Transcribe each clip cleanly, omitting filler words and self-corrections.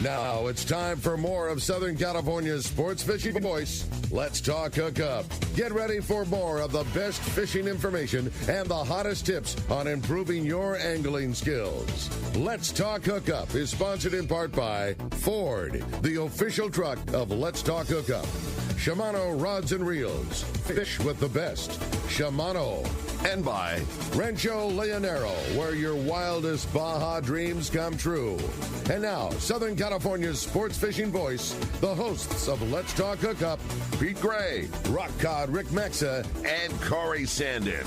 Now it's time for more of Southern California's sports fishing voice. Let's talk hookup. Get ready for more of the best fishing information and the hottest tips on improving your angling skills. Let's Talk Hookup is sponsored in part by Ford, the official truck of Let's Talk Hookup. Shimano Rods and Reels. Fish with the best. Shimano. And by Rancho Leonero, where your wildest Baja dreams come true. And now, Southern California's sports fishing voice, the hosts of Let's Talk Hookup, Pete Gray, Rock Cod Rick Maxa, and Corey Sandin.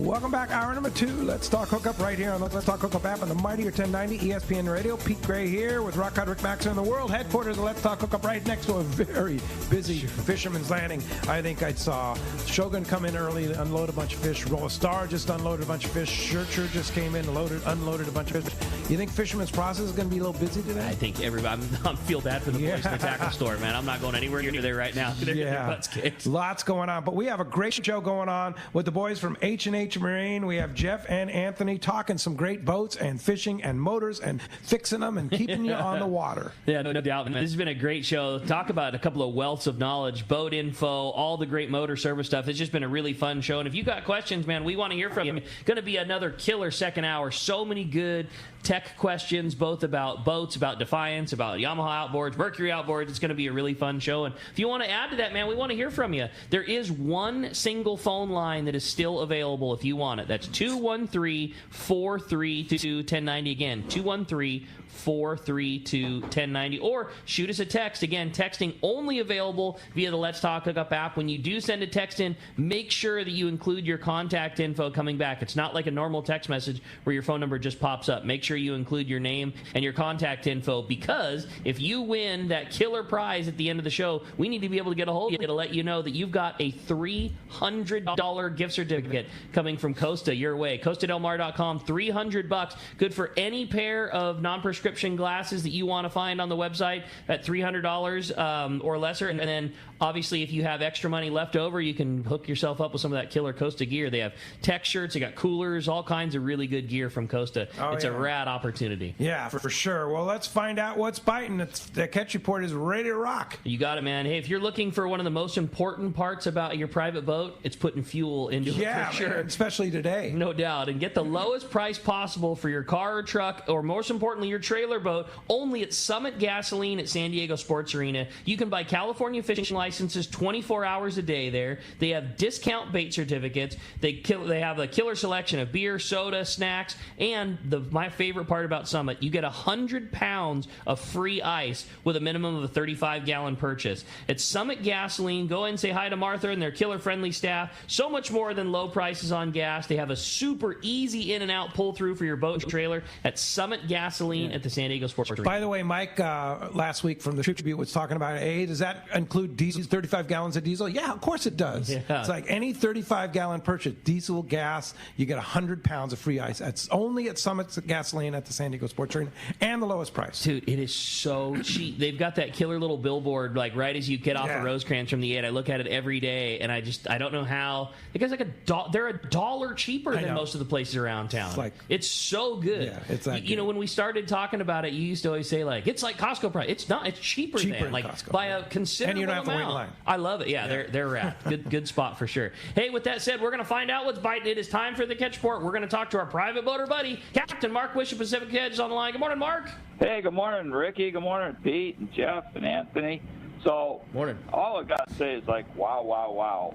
Welcome back. Hour number 2. Let's Talk Hookup right here on the Let's Talk Hookup app on the Mightier 1090 ESPN Radio. Pete Gray here with Rock Cod Rick Maxa in the world headquarters of Let's Talk Hookup right next to a very busy Fisherman's Landing. I think I saw Shogun come in early, unload a bunch of fish. Roll Star just unloaded a bunch of fish. Sure just came in, unloaded a bunch of fish. You think Fisherman's Process is going to be a little busy today? I think everybody. I feel bad for the boys in the tackle store, man. I'm not going anywhere near there right now. They're getting their butts kicked. Lots going on, but we have a great show going on with the boys from H&H Marine. We have Jeff and Anthony talking some great boats and fishing and motors and fixing them and keeping you on the water. Yeah, no doubt. Man. This has been a great show. Talk about a couple of wealths of knowledge, boat info, all the great motor service stuff. It's just been a really fun show. And if you got questions, man, we want to hear from you. Going to be another killer second hour. So many good tech questions, both about boats, about Defiance, about Yamaha outboards, Mercury outboards. It's going to be a really fun show. And if you want to add to that, man, we want to hear from you. There is one single phone line that is still available if you want it. That's 213-432-1090. Again, 213-432-1090. Or shoot us a text. Again, texting only available via the Let's Talk Hookup app. When you do send a text in, make sure that you include your contact info coming back. It's not like a normal text message where your phone number just pops up. Make sure you include your name and your contact info, because if you win that killer prize at the end of the show, we need to be able to get a hold of you to let you know that you've got a $300 gift certificate coming from Costa your way. CostaDelMar.com, $300. Good for any pair of non-prescription glasses that you want to find on the website at $300 or lesser. And then, obviously, if you have extra money left over, you can hook yourself up with some of that killer Costa gear. They have tech shirts, they got coolers, all kinds of really good gear from Costa. It's a rad opportunity. Yeah, for sure. Well, let's find out what's biting. The Catchport is ready to rock. You got it, man. Hey, if you're looking for one of the most important parts about your private boat, it's putting fuel into it, for sure. Man, especially today. No doubt. And get the lowest price possible for your car or truck, or most importantly, your trailer boat, only at Summit Gasoline at San Diego Sports Arena. You can buy California fishing licenses 24 hours a day there. They have discount bait certificates. They have a killer selection of beer, soda, snacks, and my favorite part about Summit, you get 100 pounds of free ice with a minimum of a 35-gallon purchase. It's Summit Gasoline. Go in and say hi to Martha and their killer-friendly staff. So much more than low prices on gas. They have a super easy in-and-out pull-through for your boat trailer at Summit Gasoline at the San Diego Sports Arena. By the way, Mike, last week from the Tribute was talking about, hey, does that include diesel, 35 gallons of diesel? Yeah, of course it does. Yeah. It's like any 35-gallon purchase, diesel, gas, you get 100 pounds of free ice. That's only at Summit Gasoline at the San Diego Sports Arena, and the lowest price. Dude, it is so cheap. They've got that killer little billboard, like right as you get off of Rosecrans from the 8. I look at it every day, and I don't know how. Because they're $1 cheaper than most of the places around town. It's so good. Yeah, it's that you know, when we started talking about it, you used to always say, like, it's like Costco price. It's not. It's cheaper than like Costco, by a considerable and you don't have to amount. wait in line. I love it. Yeah, they're rad. Good spot for sure. Hey, with that said, we're going to find out what's biting. It is time for the Catchport. We're going to talk to our private boater buddy, Captain Mark Wish of Pacific Edge, on the line. Good morning, Mark. Hey, good morning, Ricky. Good morning, Pete and Jeff and Anthony. So, morning. All I got to say is like, wow.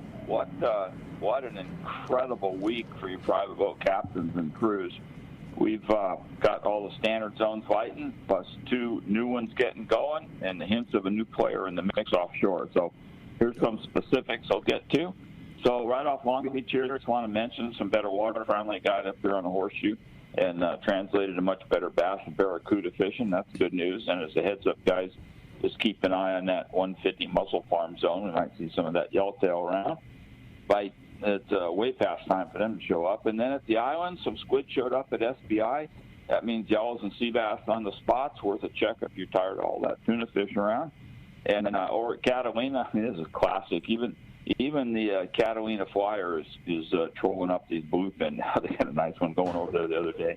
What an incredible week for you private boat captains and crews. We've got all the standard zones fighting, plus 2 new ones getting going, and the hints of a new player in the mix offshore. So here's some specifics I'll get to. So right off Long Beach here, I just want to mention some better water-friendly guide up there on the Horseshoe, and translated a much better bass and barracuda fishing. That's good news. And as a heads-up, guys, just keep an eye on that 150 mussel farm zone. We might see some of that yellowtail around. It's way past time for them to show up. And then at the island, some squid showed up at SBI. That means yellows and sea bass on the spots. Worth a check if you're tired of all that tuna fishing around. And over at Catalina, I mean, this is classic. Even the Catalina Flyer is trolling up these bluefin now. They had a nice one going over there the other day.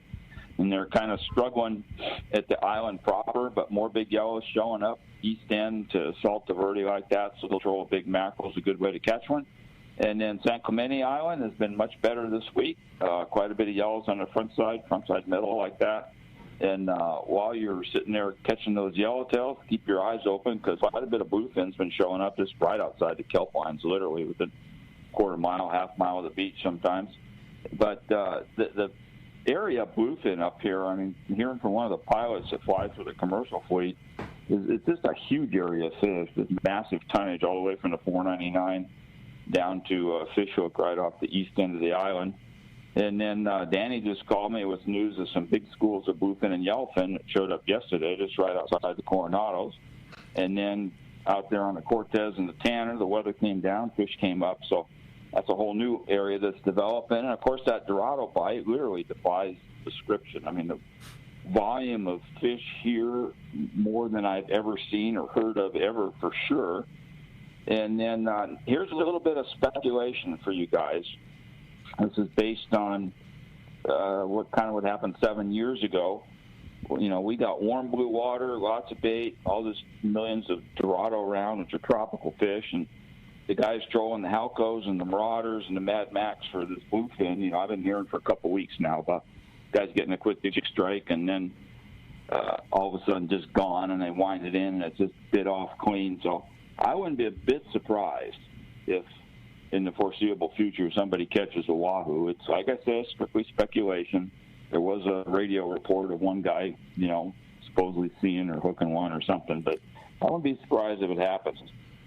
and they're kind of struggling at the island proper, but more big yellows showing up east end to Salta Verde like that, so they'll throw a big mackerel is a good way to catch one. And then San Clemente Island has been much better this week. Quite a bit of yellows on the front side middle like that. And while you're sitting there catching those yellowtails, keep your eyes open because quite a bit of bluefin's been showing up just right outside the kelp lines, literally within quarter mile, half mile of the beach sometimes. But the area of bluefin up here, I mean, hearing from one of the pilots that flies with a commercial fleet, it's just a huge area of fish. There's massive tonnage all the way from the 499 down to Fishhook right off the east end of the island. And then Danny just called me with news of some big schools of bluefin and yellowfin that showed up yesterday just right outside the Coronados. And then out there on the Cortez and the Tanner, the weather came down, fish came up. So that's a whole new area that's developing. And, of course, that Dorado bite literally defies description. I mean, the volume of fish here, more than I've ever seen or heard of ever for sure. And then here's a little bit of speculation for you guys. This is based on what kind of what happened 7 years ago. You know, we got warm blue water, lots of bait, all this millions of Dorado around, which are tropical fish, and the guys trolling the Halcos and the Marauders and the Mad Max for this bluefin. You know, I've been hearing for a couple of weeks now about guys getting a quick big strike and then all of a sudden just gone, and they wind it in and it's just bit off clean. So I wouldn't be a bit surprised if in the foreseeable future somebody catches a wahoo. It's, like I said, strictly speculation. There was a radio report of one guy, you know, supposedly seeing or hooking one or something, but I wouldn't be surprised if it happens.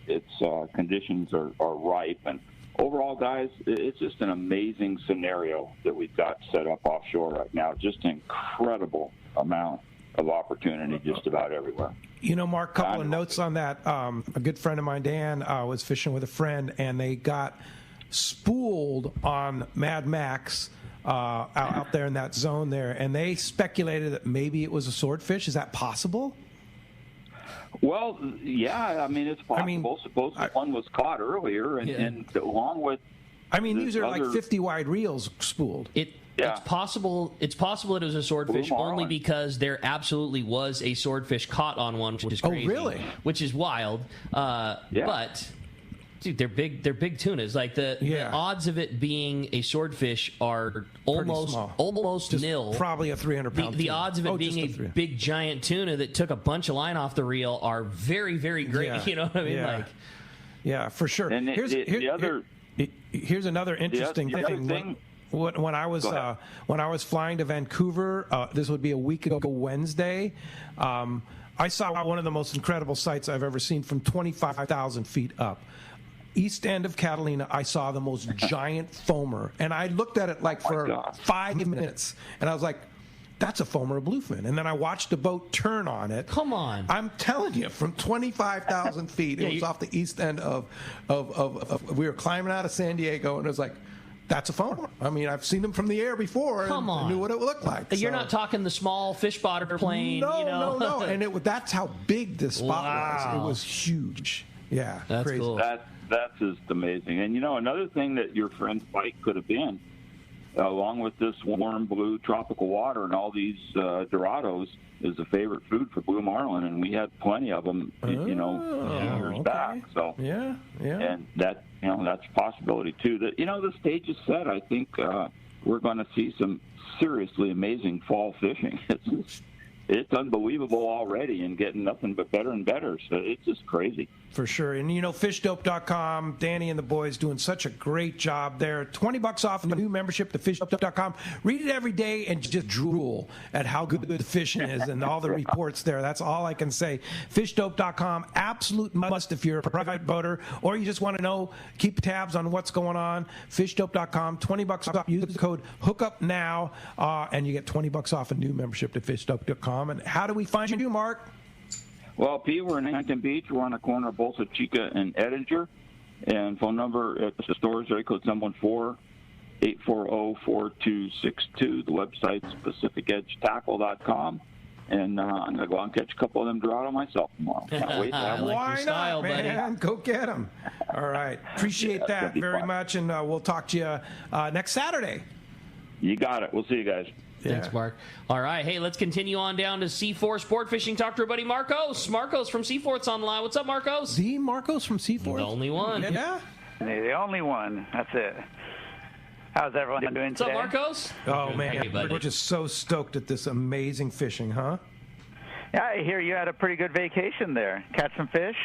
Its conditions are ripe. And overall, guys, it's just an amazing scenario that we've got set up offshore right now. Just an incredible amount of opportunity just about everywhere. You know, Mark, a couple of notes on that. A good friend of mine, Dan, was fishing with a friend, and they got spooled on Mad Max out there in that zone there, and they speculated that maybe it was a swordfish. Is that possible? Well, yeah, I mean, it's possible. Supposedly one was caught earlier, and along with... I mean, these are like 50-wide reels spooled. It's possible. It's possible it was a swordfish only because there absolutely was a swordfish caught on one, which is crazy. Oh, really? Which is wild. But dude, they're big. They're big tunas. Like the odds of it being a swordfish are almost just nil. Probably a 300-pound. The odds of it being a big giant tuna that took a bunch of line off the reel are very, very great. Yeah. You know what I mean? Yeah. Like, for sure. And here's another interesting thing. When I was flying to Vancouver, this would be a week ago Wednesday, I saw one of the most incredible sights I've ever seen from 25,000 feet up. East end of Catalina, I saw the most giant foamer, and I looked at it like for 5 minutes, and I was like, that's a foamer of bluefin. And then I watched the boat turn on it. Come on. I'm telling you, from 25,000 feet, it was off the east end of we were climbing out of San Diego, and it was like, that's a foamer. I mean, I've seen them from the air before. Come on. I knew what it looked like. You're not talking the small fish spotter plane. No. And that's how big this spot was. It was huge. Yeah, that's crazy. Cool. That's just amazing. And, you know, another thing that your friend's bite could have been, along with this warm blue tropical water and all these Dorados, is a favorite food for blue marlin, and we had plenty of them, years back. So and that, that's a possibility too. That the stage is set. I think we're going to see some seriously amazing fall fishing. It's unbelievable already, and getting nothing but better and better. So it's just crazy. For sure. And, fishdope.com, Danny and the boys doing such a great job there. $20 off a new membership to fishdope.com. Read it every day and just drool at how good the fishing is and all the reports there. That's all I can say. Fishdope.com, absolute must if you're a private boater or you just want to know, keep tabs on what's going on. Fishdope.com, $20 off. Use the code Hookup now, and you get $20 off a new membership to fishdope.com. And how do we find you, Mark? Well, P, we're in Huntington Beach. We're on the corner of Bolsa Chica and Edinger. And phone number at the store is area code 714-840-4262. The website's PacificEdgeTackle.com. And I'm going to go out and catch a couple of them Dorado myself tomorrow. Can't wait to have like Why your style, not, man? buddy. Go get them. All right. Appreciate that very much. And we'll talk to you next Saturday. You got it. We'll see you guys. Thanks, Mark. All right, hey, let's continue on down to C4 Sport Fishing. Talk to our buddy Marcos. Marcos from C4's online. What's up, Marcos? The Marcos from C4? The only one. Yeah. The only one. That's it. How's everyone doing today? What's up, Marcos? Oh, man. Hey, buddy. We're just so stoked at this amazing fishing, huh? Yeah, I hear you had a pretty good vacation there. Catch some fish?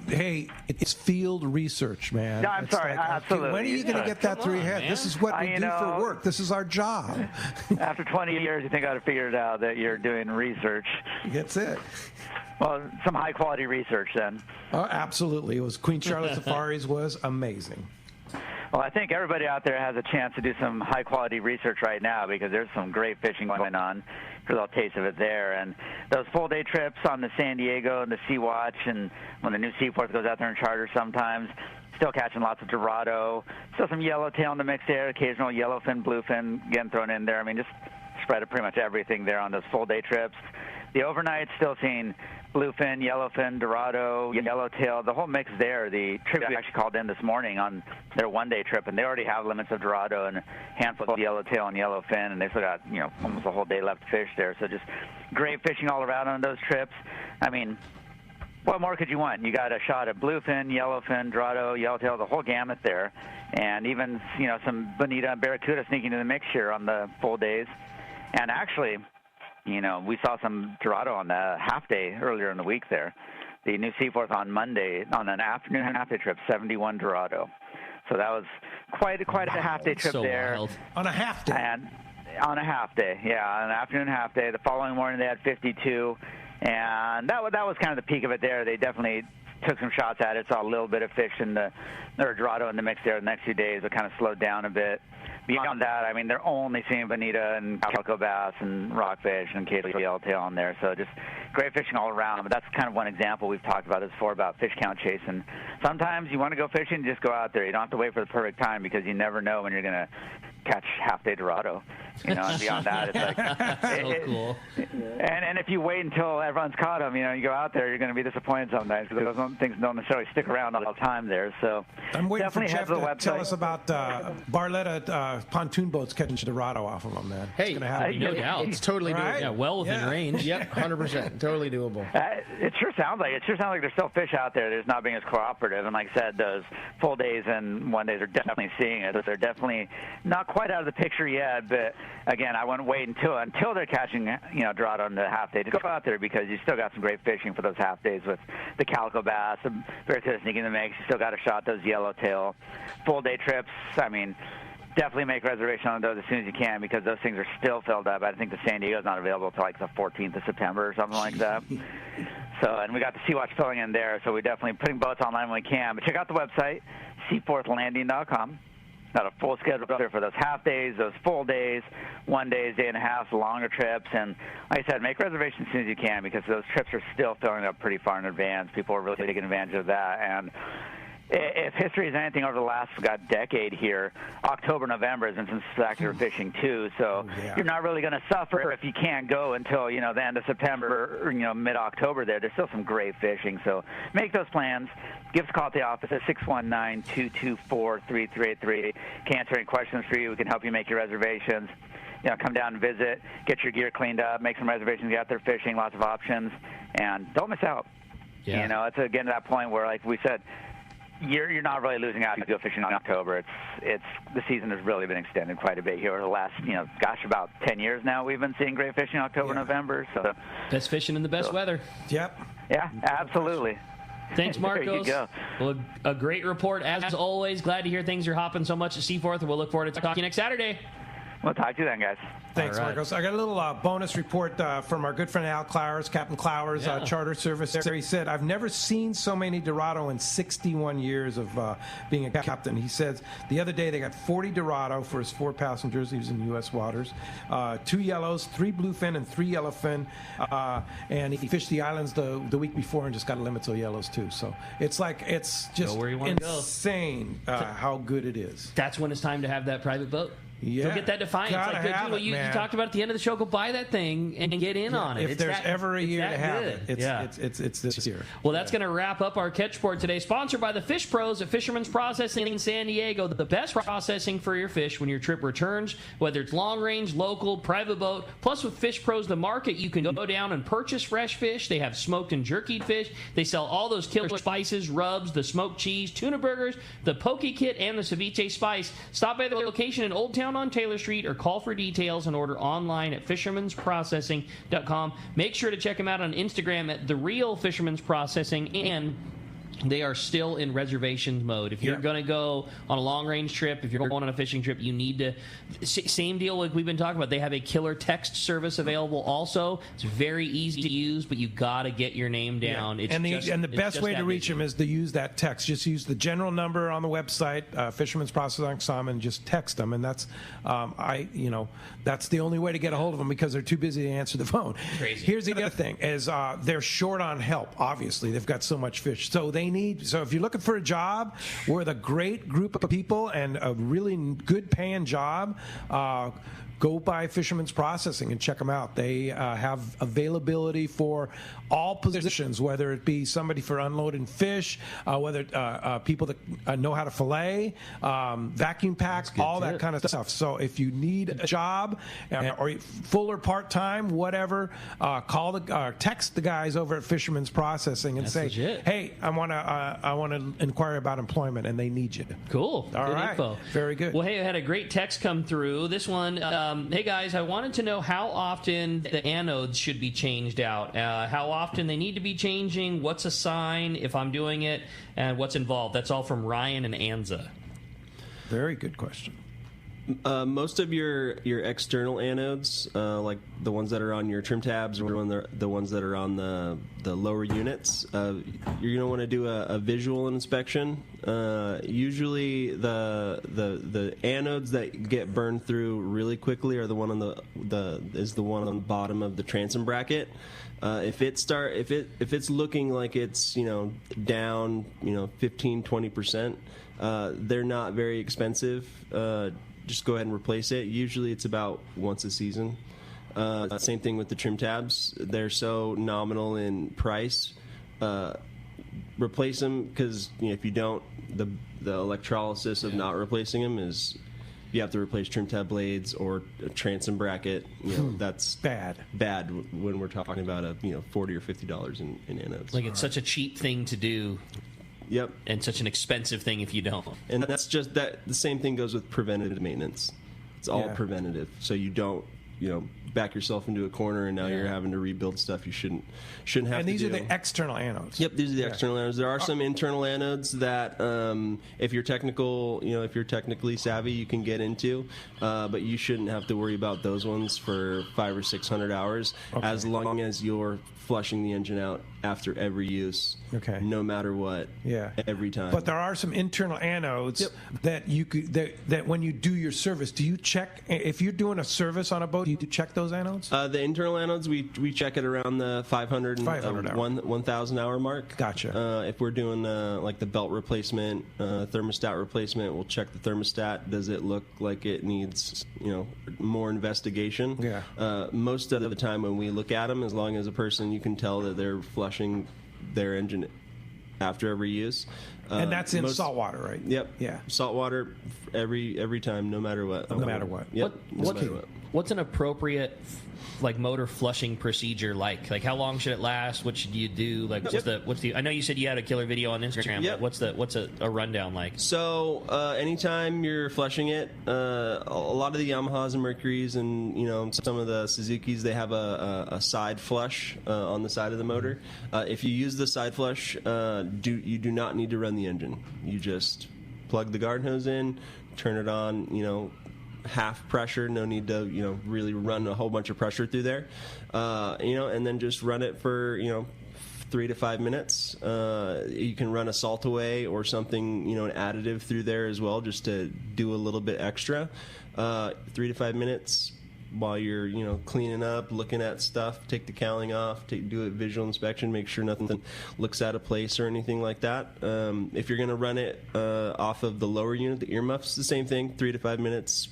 Hey, it's field research, man. No, I'm sorry. Absolutely. When are you going to get that through your head? man. This is what we do for work. This is our job. After 20 years, you think I'd have figured out that you're doing research. That's it. Well, some high-quality research then. Oh, absolutely. It was Queen Charlotte Safaris was amazing. Well, I think everybody out there has a chance to do some high-quality research right now because there's some great fishing going on. Here's a little taste of it there. And those full-day trips on the San Diego and the Sea Watch, and when the new Seaports goes out there and charter sometimes, still catching lots of Dorado, still some yellowtail in the mix there, occasional yellowfin, bluefin again thrown in there. I mean, just spread of pretty much everything there on those full-day trips. The overnight, still seeing bluefin, yellowfin, Dorado, yellowtail, the whole mix there. The trip actually called in this morning on their one-day trip, and they already have limits of Dorado and a handful of yellowtail and yellowfin, and they still got, almost a whole day left to fish there. So just great fishing all around on those trips. I mean, what more could you want? You got a shot at bluefin, yellowfin, Dorado, yellowtail, the whole gamut there, and even, some bonita and barracuda sneaking in the mix here on the full days. And actually, we saw some Dorado on the half day earlier in the week there. The new Seaforth on Monday on an afternoon and half day trip, 71 Dorado. So that was quite a half day trip there. Wild. On a half day. And on a half day, yeah, on an afternoon half day. The following morning they had 52, and that was kind of the peak of it there. They definitely took some shots at it. Saw a little bit of fish or Dorado in the mix there the next few days. It kind of slowed down a bit. Beyond that, I mean, they're only seeing bonita and calico bass and rockfish and occasionally yellowtail on there. So just great fishing all around. But that's kind of one example we've talked about before about fish count chasing. Sometimes you want to go fishing, just go out there. You don't have to wait for the perfect time because you never know when you're going to catch half-day Dorado. And beyond that, it's like cool. And if you wait until everyone's caught them, you go out there, you're going to be disappointed sometimes because those things don't necessarily stick around all the time there. So I'm waiting for definitely Jeff to tell us about Barletta pontoon boats catching Dorado off of them, man. Hey, No doubt. it's totally Right? doable. Yeah, well within range. Yep, 100%. Totally doable. It sure sounds like there's still fish out there. There's not being as cooperative, and like I said, those full days and one days are definitely seeing it. They're definitely not quite out of the picture yet, but again, I wouldn't wait until they're catching Dorado on the half day to go out there because you still got some great fishing for those half days with the calico bass, the barracuda sneaking in the mix. You still got a shot those yellowtail full day trips. I mean, definitely make reservation on those as soon as you can because those things are still filled up. I think the San Diego's not available until like the 14th of September or something like that. So, and we got the Sea Watch filling in there, so we're definitely putting boats online when we can. But check out the website, seaforthlanding.com. Got a full schedule there for those half days, those full days, 1 day, day and a half, longer trips. And like I said, make reservations as soon as you can because those trips are still filling up pretty far in advance. People are really taking advantage of that. And if history is anything over the last decade here, October, November has been some spectacular fishing too. So you're not really going to suffer if you can't go until the end of September or mid-October. There's still some great fishing. So make those plans. Give us a call at the office at 619-224-3383. Can answer any questions for you. We can help you make your reservations. Come down and visit, get your gear cleaned up, make some reservations, get out there fishing, lots of options, and don't miss out. Yeah. It's again to that point where, like we said, you're not really losing out if you go fishing in October. It's the season has really been extended quite a bit here over the last about 10 years now. We've been seeing great fishing October, November. So best fishing in the best weather. Yep. Yeah, absolutely. Thanks, Marcos. There you go. Well, a great report as always. Glad to hear things are hopping so much at Seaforth, and we'll look forward to talking to you next Saturday. We'll talk to you then, guys. Thanks, All right. Marcos. I got a little bonus report from our good friend Al Clowers, Captain Clowers, charter service. He said, I've never seen so many Dorado in 61 years of being a captain. He says the other day they got 40 Dorado for his 4 passengers. He was in U.S. waters. 2 yellows, 3 bluefin, and 3 yellowfin. And he fished the islands the week before and just got limits of yellows, too. So it's just where you wanna go. insane how good it is. That's when it's time to have that private boat. Yeah. Go get that Defiance. Gotta Like, have dude, it, you man. talked about at the end of the show, go buy that thing and get in on it. If there's ever a year to have it, it's this year. Well, that's going to wrap up our Catchport today. Sponsored by the Fish Pros at Fisherman's Processing in San Diego. The best processing for your fish when your trip returns, whether it's long range, local, private boat. Plus, with Fish Pros, the market, you can go down and purchase fresh fish. They have smoked and jerkied fish. They sell all those killer spices, rubs, the smoked cheese, tuna burgers, the poke kit, and the ceviche spice. Stop by the location in Old Town on Taylor Street or call for details and order online at fishermansprocessing.com. Make sure to check them out on Instagram at The Real Fisherman's Processing, and they are still in reservations mode. If you're going to go on a long-range trip, if you're going on a fishing trip, you need to... Same deal like we've been talking about. They have a killer text service available also. It's very easy to use, but you got to get your name down. Yeah. And the best way to reach them is to use that text. Just use the general number on the website, fishermansprocessing.com, and just text them. And that's, that's the only way to get a hold of them because they're too busy to answer the phone. Crazy. Here's the other thing: is they're short on help. Obviously, they've got so much fish, so if you're looking for a job, we're with a great group of people and a really good paying job. Go by Fisherman's Processing and check them out. They have availability for all positions, whether it be somebody for unloading fish, whether people that know how to fillet, vacuum pack, all that kind of stuff. So if you need a job or full or part-time, whatever, text the guys over at Fisherman's Processing and say, hey, I want to inquire about employment, and they need you. Cool. All good right. Info. Very good. Well, hey, I had a great text come through. This one, hey guys, I wanted to know how often the anodes should be changed out, how often they need to be changing, what's a sign if I'm doing it, and what's involved. That's all from Ryan and Anza. Very good question. Most of your external anodes, like the ones that are on your trim tabs or the ones that are on the lower units, you're going to want to do a visual inspection. Usually the anodes that get burned through really quickly are the one on the one on the bottom of the transom bracket. If it's looking like it's down 15-20%, they're not very expensive. Just go ahead and replace it. Usually it's about once a season. Same thing with the trim tabs. They're so nominal in price. Replace them because if you don't, the electrolysis of not replacing them is you have to replace trim tab blades or a transom bracket. That's bad when we're talking about $40 or $50 in anodes. Like it's such a cheap thing to do. Yep. And such an expensive thing if you don't. And that's just that. The same thing goes with preventative maintenance. It's all preventative. So you don't, back yourself into a corner and now you're having to rebuild stuff you shouldn't have to do. And these are the external anodes. Yep, these are the external anodes. There are some internal anodes that if you're technically savvy, you can get into, but you shouldn't have to worry about those ones for 500 or 600 hours as long as you're flushing the engine out after every use, no matter what, every time. But there are some internal anodes that you could that when you do your service, do you check if you're doing a service on a boat? Do you check those anodes? The internal anodes we check it around the 500 1,000 hour mark. Gotcha. If we're doing like the belt replacement, thermostat replacement, we'll check the thermostat. Does it look like it needs more investigation? Yeah. Most of the time when we look at them, as long as a person, you can tell that they're flushing their engine after every use. And that's in salt water, right? Yep. Yeah. Salt water every time, no matter what. No matter what. Yep. What's an appropriate motor flushing procedure like? Like how long should it last? What should you do? Like what's the I know you said you had a killer video on Instagram. Yep. What's a rundown like? So anytime you're flushing it, a lot of the Yamahas and Mercuries and some of the Suzukis, they have a side flush on the side of the motor. If you use the side flush, you do not need to run the engine. You just plug the garden hose in, turn it on, half pressure, no need to really run a whole bunch of pressure through there, and then just run it for 3 to 5 minutes. You can run a salt away or something, an additive through there as well, just to do a little bit extra. 3 to 5 minutes while you're cleaning up, looking at stuff. Take the cowling off, do a visual inspection, make sure nothing looks out of place or anything like that. If you're going to run it off of the lower unit, the earmuffs, the same thing. 3 to 5 minutes,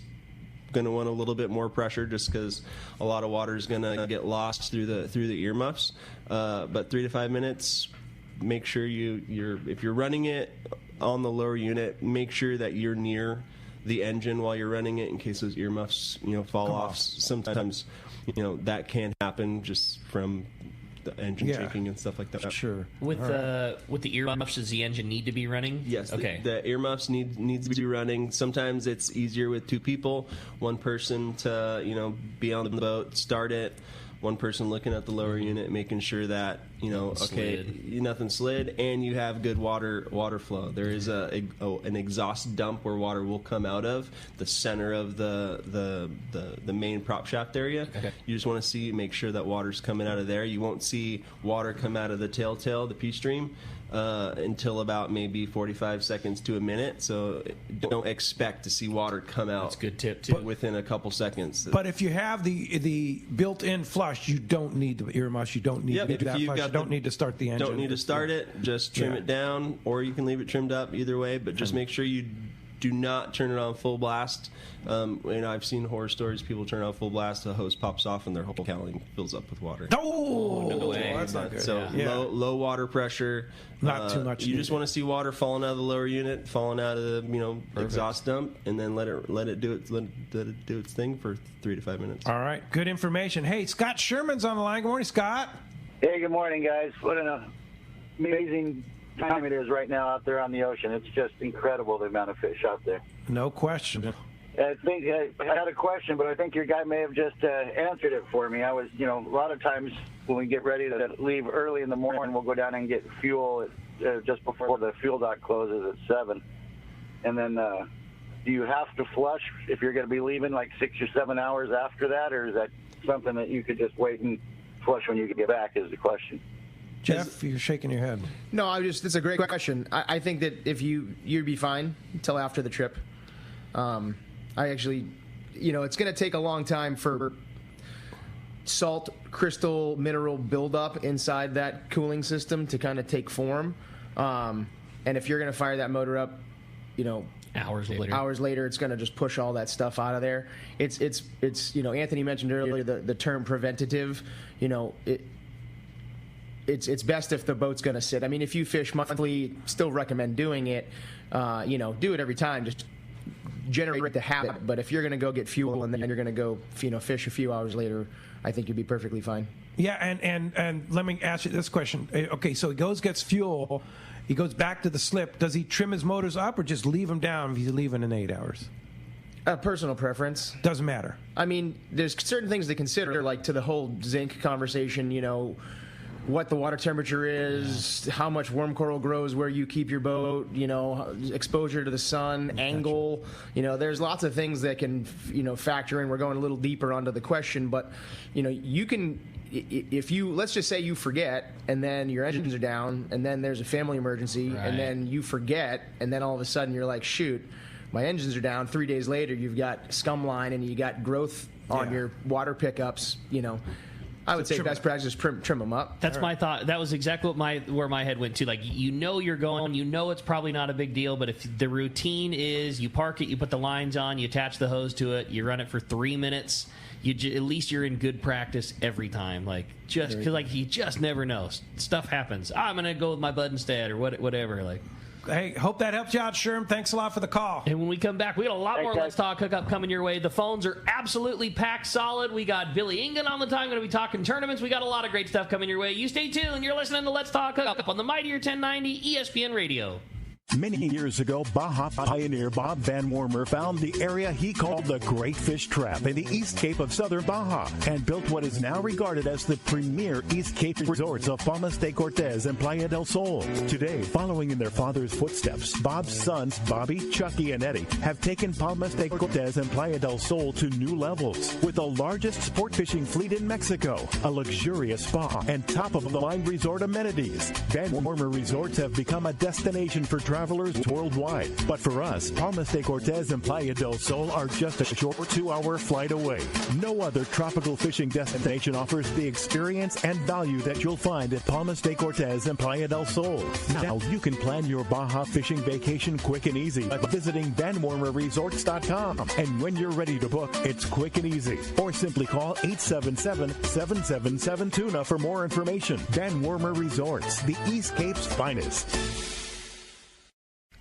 going to want a little bit more pressure just because a lot of water is going to get lost through the earmuffs. But 3 to 5 minutes, make sure if you're running it on the lower unit, make sure that you're near the engine while you're running it in case those earmuffs fall off. Sometimes that can happen just from the engine shaking and stuff like that. Sure. With the earmuffs, does the engine need to be running? Yes. Okay. The earmuffs needs to be running. Sometimes it's easier with two people, one person to be on the boat, start it, one person looking at the lower unit, making sure that nothing slid, and you have good water flow. There is an exhaust dump where water will come out of the center of the main prop shaft area. Okay. You just want to make sure that water's coming out of there. You won't see water come out of the tail, the P stream, until about maybe 45 seconds to a minute. So don't expect to see water come out. That's a good tip too. Within a couple seconds. But if you have the built-in flush, you don't need the earmuffs. You don't need to get that flush. You don't need to start the engine. Don't need to start it. Just trim it down, or you can leave it trimmed up. Either way, but just make sure you do not turn it on full blast. I've seen horror stories. People turn on full blast, the hose pops off, and their whole cowling fills up with water. Oh, no way. That's not good. So low water pressure. Not too much. You just want to see water falling out of the lower unit, falling out of the exhaust dump, and then let it do its thing for 3 to 5 minutes. All right, good information. Hey, Scott Sherman's on the line. Good morning, Scott. Hey, good morning, guys. What an amazing time it is right now out there on the ocean. It's just incredible, the amount of fish out there. No question. I think I had a question, but I think your guy may have just answered it for me. I was, a lot of times when we get ready to leave early in the morning, we'll go down and get fuel just before the fuel dock closes at 7. And then do you have to flush if you're going to be leaving like 6 or 7 hours after that, or is that something that you could just wait and flush when you get back is the question? Jeff, you're shaking your head. No, it's a great question. I think that if you'd be fine until after the trip. I actually, it's going to take a long time for salt, crystal, mineral buildup inside that cooling system to kind of take form. And if you're going to fire that motor up, hours later, it's going to just push all that stuff out of there. It's Anthony mentioned earlier the term preventative. It's best if the boat's going to sit. I mean, if you fish monthly, still recommend doing it. Do it every time. Just generate the habit. But if you're going to go get fuel and then you're going to go, fish a few hours later, I think you'd be perfectly fine. Yeah, and let me ask you this question. Okay, so he gets fuel. He goes back to the slip. Does he trim his motors up or just leave them down if he's leaving in 8 hours? Personal preference. Doesn't matter. I mean, there's certain things to consider, like to the whole zinc conversation, what the water temperature is, how much worm coral grows where you keep your boat, exposure to the sun, angle. There's lots of things that can, factor in. We're going a little deeper onto the question, but, you can, let's just say you forget, and then your engines are down, and then there's a family emergency, and then you forget, and then all of a sudden you're like, shoot, my engines are down. 3 days later, you've got scum line, and you got growth on your water pickups, I would say best practice is trim them up. That's my thought. That was exactly where my head went to. Like, you're going, it's probably not a big deal, but if the routine is you park it, you put the lines on, you attach the hose to it, you run it for 3 minutes, at least you're in good practice every time. Like, just because you just never know. Stuff happens. I'm going to go with my bud instead or whatever. Like, hey, hope that helps you out, Sherm. Thanks a lot for the call. And when we come back, we got a lot more Let's Talk Hookup coming your way. The phones are absolutely packed solid. We got Billy Engan on the time. Going to be talking tournaments. We got a lot of great stuff coming your way. You stay tuned. You're listening to Let's Talk Hookup on the Mightier 1090 ESPN Radio. Many years ago, Baja pioneer Bob Bandwarmer found the area he called the Great Fish Trap in the East Cape of southern Baja and built what is now regarded as the premier East Cape resorts of Palmas de Cortez and Playa del Sol. Today, following in their father's footsteps, Bob's sons, Bobby, Chucky, and Eddie, have taken Palmas de Cortez and Playa del Sol to new levels with the largest sport fishing fleet in Mexico, a luxurious spa, and top-of-the-line resort amenities. Bandwarmer Resorts have become a destination for travel travelers worldwide. But for us, Palmas de Cortez and Playa del Sol are just a short 2-hour flight away. No other tropical fishing destination offers the experience and value that you'll find at Palmas de Cortez and Playa del Sol. Now you can plan your Baja fishing vacation quick and easy by visiting BandwarmerResorts.com. And when you're ready to book, it's quick and easy. Or simply call 877-777-TUNA for more information. Bandwarmer Resorts, the East Cape's finest.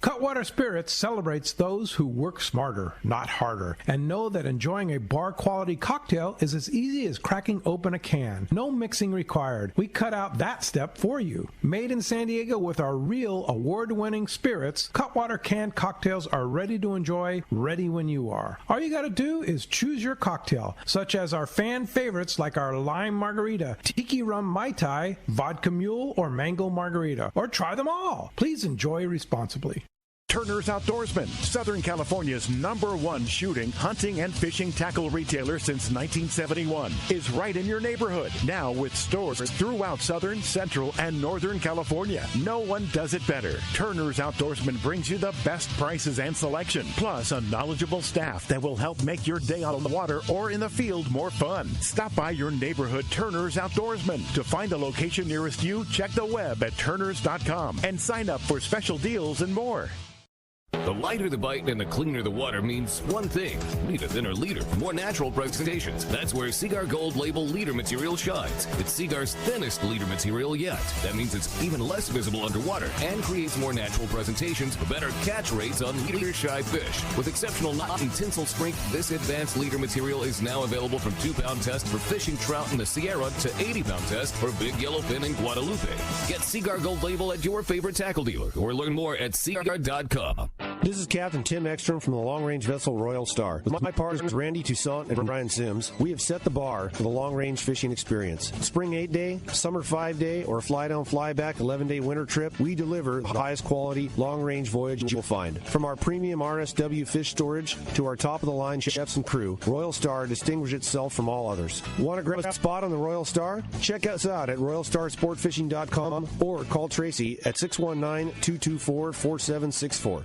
Cutwater Spirits celebrates those who work smarter, not harder, and know that enjoying a bar-quality cocktail is as easy as cracking open a can. No mixing required. We cut out that step for you. Made in San Diego with our real award-winning spirits, Cutwater canned cocktails are ready to enjoy, ready when you are. All you got to do is choose your cocktail, such as our fan favorites like our lime margarita, tiki rum mai tai, vodka mule, or mango margarita, or try them all. Please enjoy responsibly. Turner's Outdoorsman, Southern California's #1 shooting, hunting, and fishing tackle retailer since 1971, is right in your neighborhood. Now with stores throughout Southern, Central, and Northern California. No one does it better. Turner's Outdoorsman brings you the best prices and selection, plus a knowledgeable staff that will help make your day on the water or in the field more fun. Stop by your neighborhood Turner's Outdoorsman. To find a location nearest you, check the web at turners.com and sign up for special deals and more. The lighter the bite and the cleaner the water means one thing. Need a thinner leader, more natural presentations. That's where Seaguar Gold Label leader material shines. It's Seaguar's thinnest leader material yet. That means it's even less visible underwater and creates more natural presentations for better catch rates on leader-shy fish. With exceptional knot and tinsel strength, this advanced leader material is now available from 2-pound test for fishing trout in the Sierra to 80-pound test for big yellowfin in Guadalupe. Get Seaguar Gold Label at your favorite tackle dealer or learn more at seaguar.com. This is Captain Tim Ekstrom from the long-range vessel Royal Star. With my partners Randy Toussaint and Brian Sims, we have set the bar for the long-range fishing experience. Spring 8-day, summer 5-day, or fly-down, fly-back 11-day winter trip, we deliver the highest quality long-range voyage you'll find. From our premium RSW fish storage to our top-of-the-line chefs and crew, Royal Star distinguishes itself from all others. Want to grab a spot on the Royal Star? Check us out at RoyalStarSportFishing.com or call Tracy at 619-224-4764.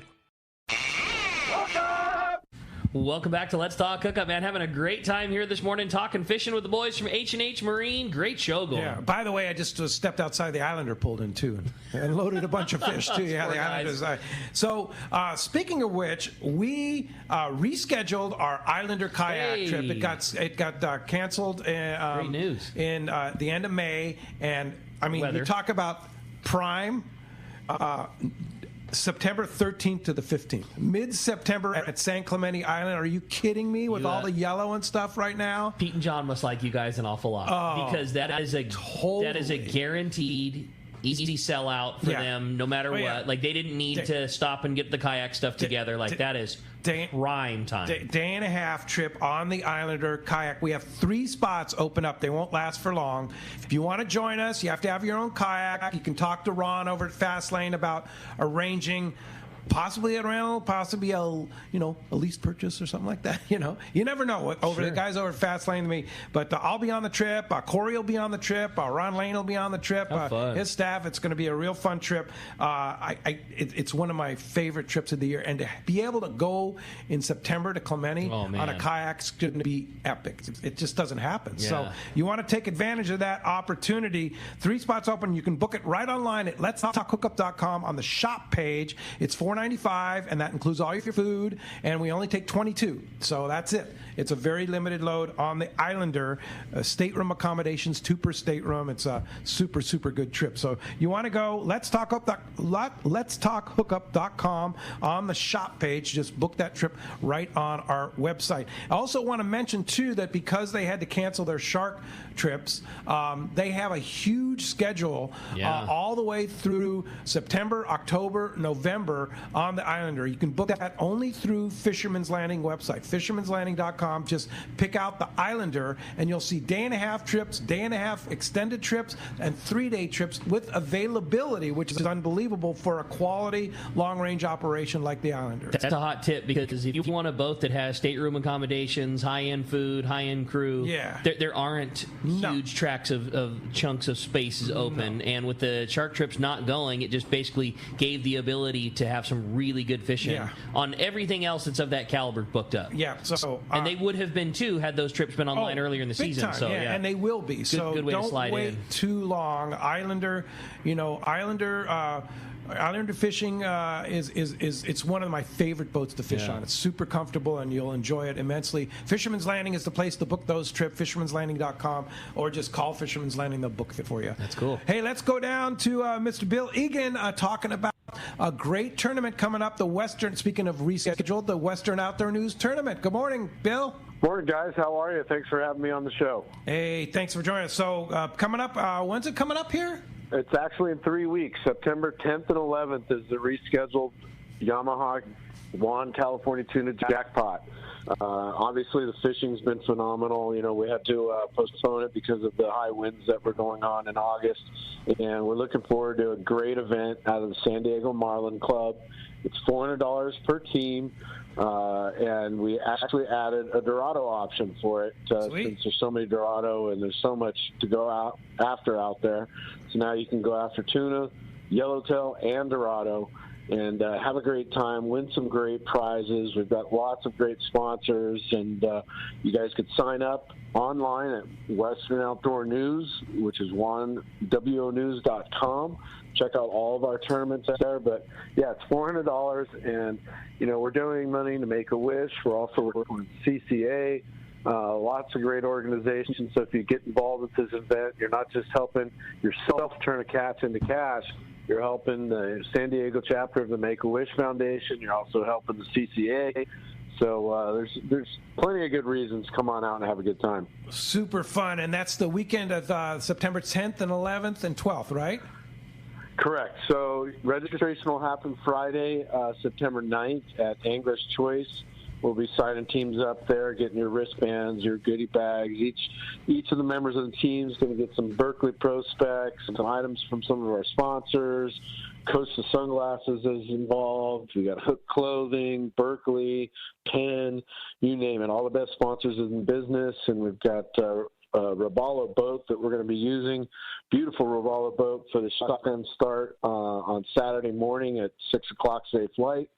Welcome back to Let's Talk Hookup, man. Having a great time here this morning talking fishing with the boys from H&H Marine. Great show going. Yeah. By the way, I just stepped outside. The Islander pulled in, too, and loaded a bunch of fish, too. Yeah, the Islanders. So, speaking of which, we rescheduled our Islander kayak trip. It got canceled great news. In the end of May. And, I mean, you talk about prime September 13th to the 15th. Mid-September at San Clemente Island. Are you kidding me with all the yellow and stuff right now? Pete and John must like you guys an awful lot because that is a guaranteed easy sellout for them no matter what. Like, they didn't need to stop and get the kayak stuff together. Like, that is prime time. Day and a half trip on the Islander kayak. We have 3 spots open up. They won't last for long. If you want to join us, you have to have your own kayak. You can talk to Ron over at Fastlane about arranging possibly a rental, possibly a lease purchase or something like that. You never know. The guys over at Fastlane to me. But I'll be on the trip. Corey will be on the trip. Ron Lane will be on the trip. His staff. It's going to be a real fun trip. It's one of my favorite trips of the year. And to be able to go in September to Clemente on a kayak is going to be epic. It just doesn't happen. Yeah. So you want to take advantage of that opportunity. 3 spots open. You can book it right online at letstalkhookup.com on the shop page. It's $4.95, and that includes all your food, and we only take 22, so that's it. It's a very limited load on the Islander. Stateroom accommodations, 2 per stateroom. It's a super, super good trip. So you want to go, letstalkhookup.com on the shop page. Just book that trip right on our website. I also want to mention, too, that because they had to cancel their shark trips, they have a huge schedule all the way through September, October, November on the Islander. You can book that only through Fisherman's Landing website, fishermanslanding.com. Just pick out the Islander, and you'll see day-and-a-half trips, day-and-a-half extended trips, and 3-day trips with availability, which is unbelievable for a quality long-range operation like the Islander. That's a hot tip, because if you want a boat that has stateroom accommodations, high-end food, high-end crew, there aren't huge tracts of chunks of spaces open. And with the shark trips not going, it just basically gave the ability to have have some really good fishing on everything else that's of that caliber booked up. Yeah, so and they would have been too had those trips been online earlier in the big season. Time, so and they will be. So good way to don't slide wait in. too long. Islander fishing it's one of my favorite boats to fish on. It's super comfortable and you'll enjoy it immensely. Fisherman's Landing is the place to book those trips, fishermanslanding.com, or just call Fisherman's Landing, they'll book it for you. That's cool. Hey, let's go down to Mr. Bill Egan talking about a great tournament coming up, speaking of rescheduled, the Western Outdoor News Tournament. Good morning, Bill. Morning, guys. How are you? Thanks for having me on the show. Hey, thanks for joining us. So coming up, when's it coming up here? It's actually in 3 weeks. September 10th and 11th is the rescheduled Yamaha Juan California Tuna Jackpot. Obviously, the fishing's been phenomenal. We had to postpone it because of the high winds that were going on in August. And we're looking forward to a great event out of the San Diego Marlin Club. It's $400 per team. And we actually added a Dorado option for it since there's so many Dorado and there's so much to go after out there. So now you can go after tuna, yellowtail, and Dorado and have a great time, win some great prizes. We've got lots of great sponsors, and you guys could sign up online at Western Outdoor News, which is wonews.com. Check out all of our tournaments there. But, yeah, it's $400, and, we're doing money to Make-A-Wish. We're also working with CCA, lots of great organizations. So if you get involved with this event, you're not just helping yourself turn a catch into cash. You're helping the San Diego chapter of the Make-A-Wish Foundation. You're also helping the CCA. So there's plenty of good reasons. Come on out and have a good time. Super fun. And that's the weekend of September 10th and 11th and 12th, right? Correct. So registration will happen Friday, September 9th at Angler's Choice. We'll be signing teams up there, getting your wristbands, your goodie bags. Each of the members of the team is going to get some Berkeley Pro specs, some items from some of our sponsors. Costa Sunglasses is involved. We got Hook Clothing, Berkeley, Penn, you name it. All the best sponsors in business, and we've got a Robalo boat that we're going to be using. Beautiful Robalo boat for the shotgun start on Saturday morning at 6 o'clock safe flight,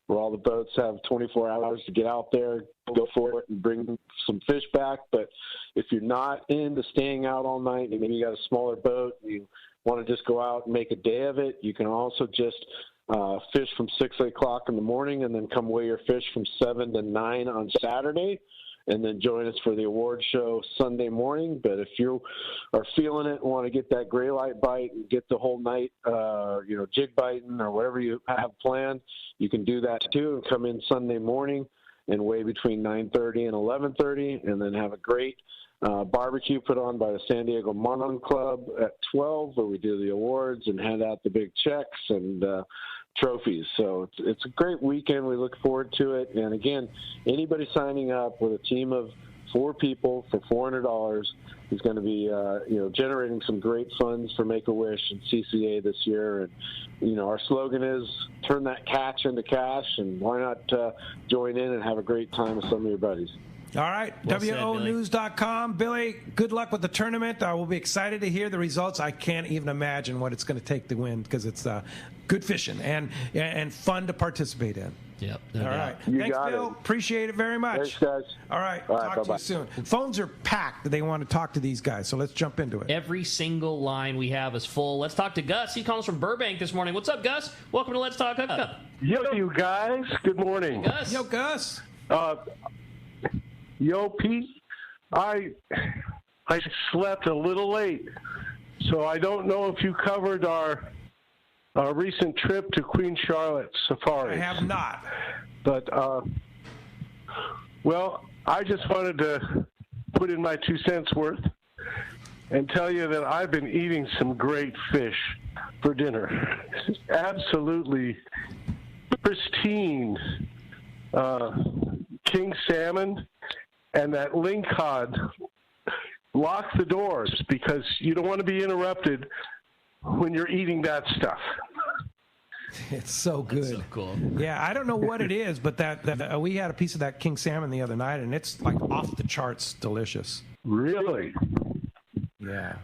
where all the boats have 24 hours to get out there, go for it, and bring some fish back. But if you're not into staying out all night, and maybe you got a smaller boat, and you want to just go out and make a day of it, you can also just fish from 6 o'clock in the morning and then come weigh your fish from 7 to 9 on Saturday, and then join us for the award show Sunday morning. But if you are feeling it and want to get that gray light bite and get the whole night, jig biting or whatever you have planned, you can do that too and come in Sunday morning and weigh between 9:30 and 11:30, and then have a great barbecue put on by the San Diego Marlin Club at 12, where we do the awards and hand out the big checks and trophies. So it's a great weekend. We look forward to it. And again, anybody signing up with a team of 4 people for $400 is going to be generating some great funds for Make-A-Wish and CCA this year. And our slogan is turn that catch into cash, and why not join in and have a great time with some of your buddies. All right, WONews.com. Billy, good luck with the tournament. We'll be excited to hear the results. I can't even imagine what it's going to take to win, because it's good fishing and fun to participate in. Yep. All right. You Thanks, got Bill. it. Appreciate it very much. Thanks, guys. All right. All right, Talk to bye-bye. you soon. Phones are packed. They want to talk to these guys, so let's jump into it. Every single line we have is full. Let's talk to Gus. He calls from Burbank this morning. What's up, Gus? Welcome to Let's Talk Hookup. Yo, you guys. Good morning. Hey, Gus. Yo, Gus. Yo, Pete. I slept a little late, so I don't know if you covered our recent trip to Queen Charlotte Safari. I have not. But, I just wanted to put in my 2 cents worth and tell you that I've been eating some great fish for dinner. Absolutely pristine king salmon and that lingcod. Lock the doors, because you don't want to be interrupted when you're eating that stuff. It's so good. That's so cool. Yeah, I don't know what it is, but that we had a piece of that king salmon the other night, and it's like off the charts delicious. Really? Yeah.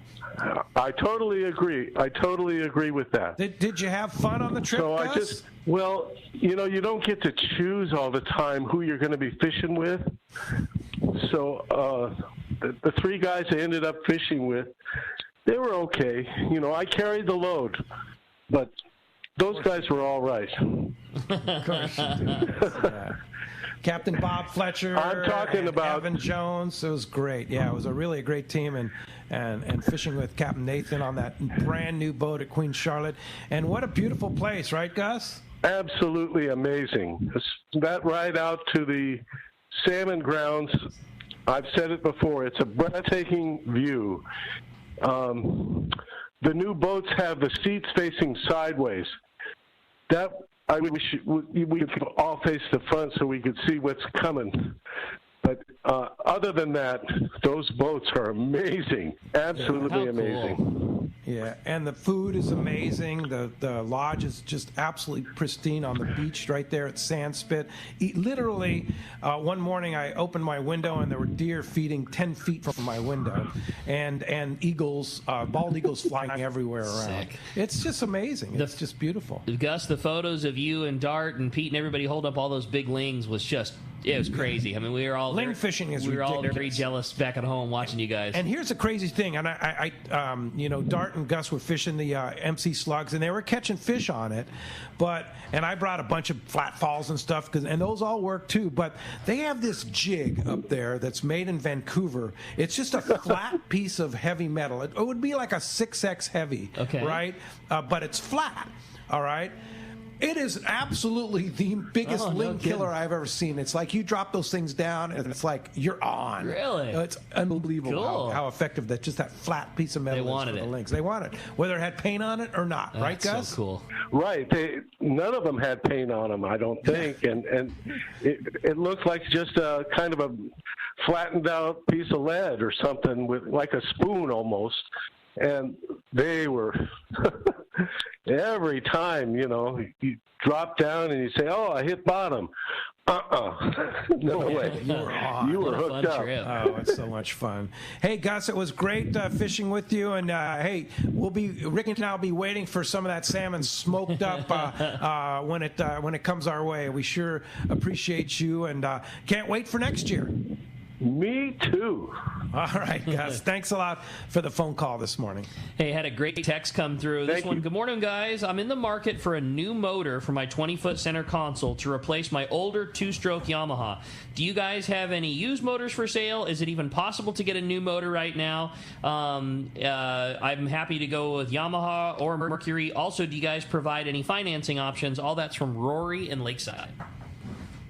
I totally agree. I totally agree with that. Did you have fun on the trip, So Gus? you don't get to choose all the time who you're going to be fishing with. So the three guys I ended up fishing with, they were okay. I carried the load, but those guys were all right. Of course you do. Yeah. Captain Bob Fletcher. I'm talking about Evan Jones. It was great. Yeah, it was a really great team, and fishing with Captain Nathan on that brand new boat at Queen Charlotte. And what a beautiful place, right, Gus? Absolutely amazing. That ride out to the salmon grounds, I've said it before, it's a breathtaking view. The new boats have the seats facing sideways. We could all face the front so we could see what's coming. But other than that, those boats are amazing. Absolutely amazing. Cool. Yeah, and the food is amazing. The lodge is just absolutely pristine on the beach right there at Sandspit. Literally, one morning I opened my window and there were deer feeding 10 feet from my window, and eagles, bald eagles flying everywhere around. Sick. It's just amazing. It's just beautiful. Gus, the photos of you and Dart and Pete and everybody holding up all those big lings was just... It was crazy. I mean, we were all ling fishing is we were ridiculous. all very jealous back at home watching you guys. And here's the crazy thing. And I Dart and Gus were fishing the MC slugs, and they were catching fish on it. And I brought a bunch of flat falls and stuff, and those all work too. But they have this jig up there that's made in Vancouver. It's just a flat piece of heavy metal. It would be like a 6X heavy, right? But it's flat. All right. It is absolutely the biggest ling killer I've ever seen. It's like you drop those things down, and it's like you're on. Really? It's unbelievable Cool. how effective that flat piece of metal is for the links. They wanted it, whether it had paint on it or not. Right, Gus? So cool. Right. None of them had paint on them, I don't think, and it looked like just a kind of a flattened out piece of lead or something with like a spoon almost. And they were every time, you drop down and you say, "Oh, I hit bottom." No way. You were hooked up. Oh, it's so much fun. Hey, Gus, it was great fishing with you. And hey, Rick and I will be waiting for some of that salmon smoked up when it comes our way. We sure appreciate you, and can't wait for next year. Me too. All right, Gus. Thanks a lot for the phone call this morning. Hey, had a great text come through. This one, good morning, guys. I'm in the market for a new motor for my 20-foot center console to replace my older two-stroke Yamaha. Do you guys have any used motors for sale? Is it even possible to get a new motor right now? I'm happy to go with Yamaha or Mercury. Also, do you guys provide any financing options? All that's from Rory in Lakeside.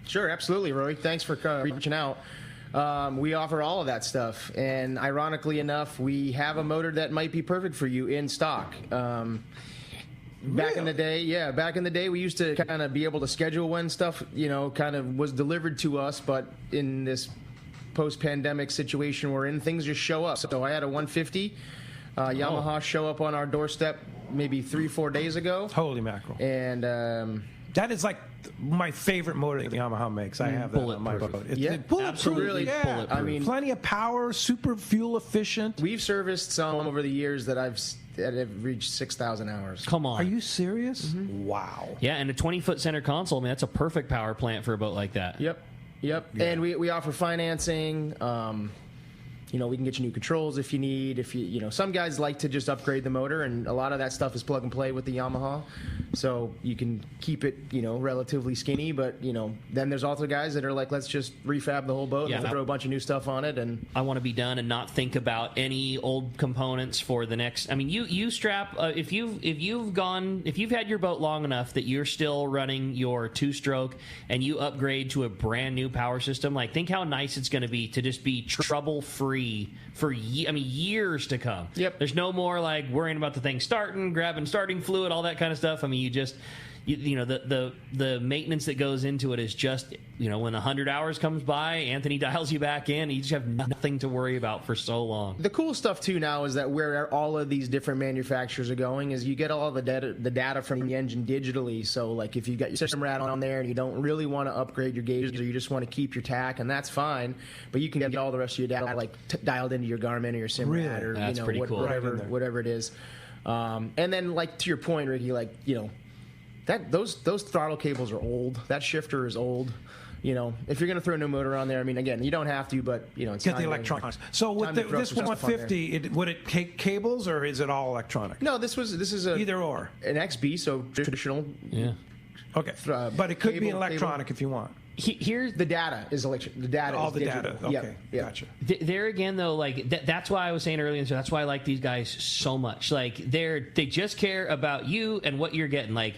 Sure, absolutely, Rory. Thanks for reaching out. We offer all of that stuff, and ironically enough, we have a motor that might be perfect for you in stock. Back in the day, we used to kind of be able to schedule when stuff, kind of was delivered to us, but in this post-pandemic situation we're in, things just show up. So I had a 150 Yamaha show up on our doorstep maybe 3-4 days ago. Holy mackerel. And that is like my favorite motor that Yamaha makes. I have that on my boat. Absolutely. Yeah. I mean, plenty of power, super fuel efficient. We've serviced some over the years that have reached 6,000 hours. Come on. Are you serious? Mm-hmm. Wow. Yeah, and a 20-foot center console, that's a perfect power plant for a boat like that. Yep. Yeah. And we offer financing. We can get you new controls if you need. Some guys like to just upgrade the motor, and a lot of that stuff is plug and play with the Yamaha. So you can keep it, relatively skinny. But then there's also guys that are like, let's just refab the whole boat and throw a bunch of new stuff on it. And I want to be done and not think about any old components for the next. I mean, you strap if you've had your boat long enough that you're still running your two-stroke and you upgrade to a brand new power system. Like, think how nice it's going to be to just be trouble-free for years to come. Yep. There's no more like worrying about the thing starting, grabbing starting fluid, all that kind of stuff. I mean, the maintenance that goes into it is just, when 100 hours comes by, Anthony dials you back in. You just have nothing to worry about for so long. The cool stuff too now is that where all of these different manufacturers are going is you get all the data from the engine digitally. So like if you've got your system rat on there and you don't really want to upgrade your gauges or you just want to keep your tack, and that's fine, but you can get all the rest of your data like dialed into your Garmin or your Simrad or that's pretty cool. whatever it is. And then like to your point, Ricky, like that those throttle cables are old. That shifter is old. If you're going to throw a new motor on there, I mean, again, you don't have to, but it's get the electronics. So with this 150, would it take cables or is it all electronic? No, this is a either or an XB, so traditional. Yeah. Okay, but it could be electronic if you want. Here's the data is electric. The data, all is the digital. data. Okay, yep. Gotcha. There again, though, like that's why I was saying earlier. So that's why I like these guys so much. Like they just care about you and what you're getting. Like.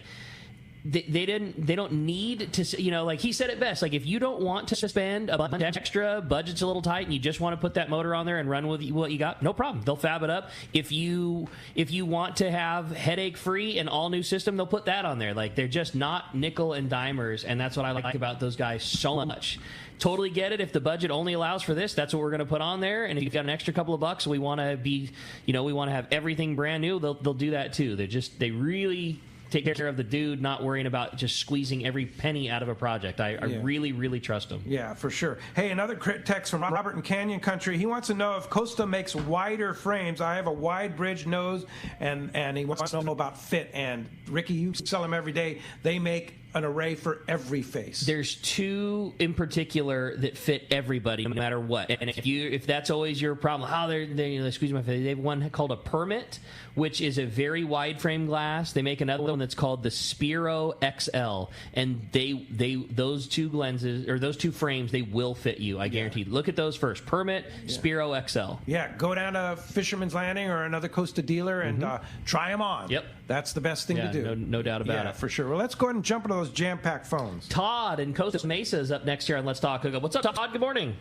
They don't need to, like he said it best, like if you don't want to spend a bunch extra, budget's a little tight, and you just want to put that motor on there and run with what you got, no problem. They'll fab it up. If you want to have headache free and all new system, they'll put that on there. Like they're just not nickel and dimers, and that's what I like about those guys so much. Totally get it. If the budget only allows for this, that's what we're going to put on there. And if you've got an extra couple of bucks, we want to be, we want to have everything brand new. They'll do that too. They really take care of the dude, not worrying about just squeezing every penny out of a project. I really, really trust him. Yeah, for sure. Hey, another text from Robert in Canyon Country. He wants to know if Costa makes wider frames. I have a wide bridge nose, and he wants to know about fit. And Ricky, you sell them every day. They make an array for every face. There's two in particular that fit everybody, no matter what. And if that's always your problem, they squeeze my face. They have one called a Permit, which is a very wide frame glass. They make another one that's called the Spiro XL, and those two lenses or those two frames, they will fit you. I guarantee. Look at those first. Permit, Spiro XL. Yeah, go down to Fisherman's Landing or another Costa dealer and try them on. Yep, that's the best thing to do. No doubt about it. Yeah, for sure. Well, let's go ahead and jump into those jam-packed phones. Todd in Costa Mesa is up next here on Let's Talk Hookup. What's up, Todd? Good morning.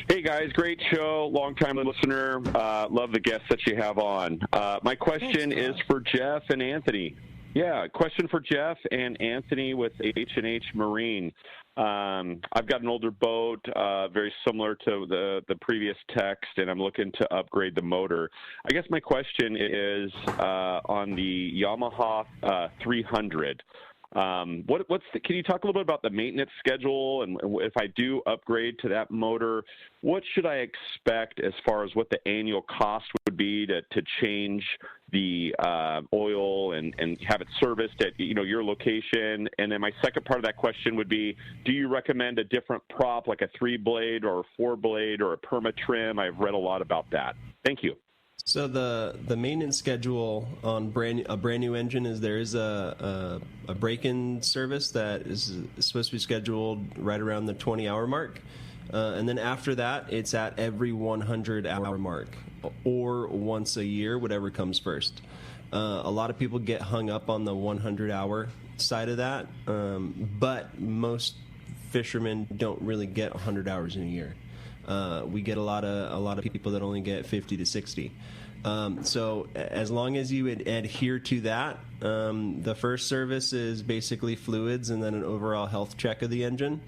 Hey, guys. Great show. Long-time listener. Love the guests that you have on. My question is for Jeff and Anthony. Yeah, question for Jeff and Anthony with H&H Marine. I've got an older boat, very similar to the previous text, and I'm looking to upgrade the motor. I guess my question is on the Yamaha 300. Can you talk a little bit about the maintenance schedule, and if I do upgrade to that motor, what should I expect as far as what the annual cost would be to change the oil and have it serviced at your location? And then my second part of that question would be, do you recommend a different prop like a 3-blade or a 4-blade or a perma trim? I've read a lot about that. Thank you. So the maintenance schedule on a brand new engine is there is a break-in service that is supposed to be scheduled right around the 20-hour mark, and then after that it's at every 100-hour mark or once a year, whatever comes first. A lot of people get hung up on the 100-hour side of that, but most fishermen don't really get 100 hours in a year. We get a lot of people that only get 50 to 60. So as long as you adhere to that, the first service is basically fluids and then an overall health check of the engine.